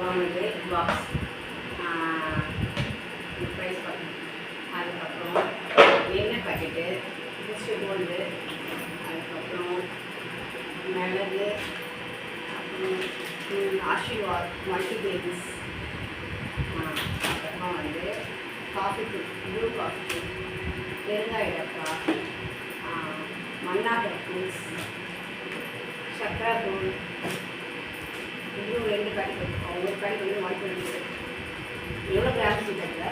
வாங்கினது box price பண்ணேன். அதுக்கப்புறம் எண்ணெய் பாக்கெட்டு, மிஸ்டர் கோல்டு, அதுக்கப்புறம் மிளகு, அப்புறம் ஆஷிர்வாத் மல்டிகிரெயின்ஸ், அப்புறமா காஃபி தூள், ப்ளூ காஃபி தூள், பெருங்காய டப்பா, மன்னாகர் ஃப்ரூட்ஸ், சக்கரை தூள், இன்னும் 2 பேக்கெட் வச்சுருக்கோம். ஒரு பேக்கெட் 120. எவ்வளோ கிராம்ஸ் தெரியல.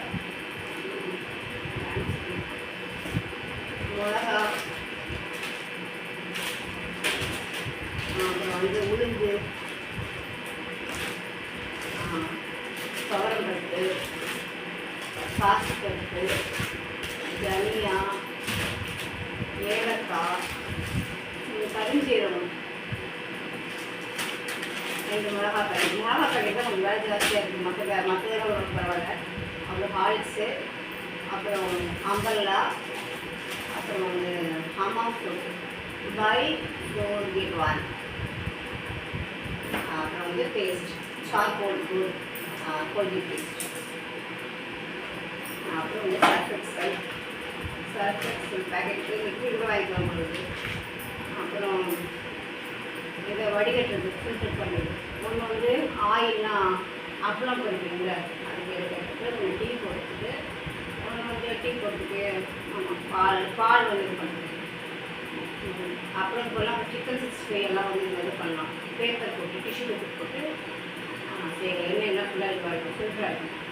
மிளகா, அப்புறம் உளுந்து, துவரம்பருப்பு, சாசிப்பருப்பு, தனியா, ஏலக்காய், கருஞ்சீரகம், 2 மிளகா பாக்கெட் தான் கொஞ்சம் வேலை ஜாஸ்தியாக இருக்குது. மற்றதெல்லாம் ரொம்ப பரவாயில்ல. அப்புறம் ஹால்ஸு, அப்புறம் அம்பல்லா, அப்புறம் ஹமாம் ஃப்ரூட் பை 4 get 1, அப்புறம் பேஸ்ட் சார்கோல் தூள், கோல்கி பேஸ்ட், அப்புறம் சர்ஃபெக்சல் பேக்கெட்டு லிக்விட் கூட வாங்கிக்கலாம் போகுது. அப்புறம் இதை வடிகட்டுறது ஃபில்டர் பண்ணுறது. ஒன்று ஆயில்லாம் அப்பளம் போடுறீங்கள, அதுக்கு எடுக்கிறதுக்கு டீ போடுறதுக்கு, ஒன்று டீ போடுறதுக்கு பால் இது பண்ணுறது. அப்புறம் இப்போல்லாம் சிக்கன் 65 எல்லாம் இது பண்ணலாம். பேப்பர் போட்டு டிஷ்யூ பேப்பர் போட்டு செய்யலாம். என்ன ஃபுல்லாக இதுவாக இருக்கும், ஃபில்டராக இருக்கும்.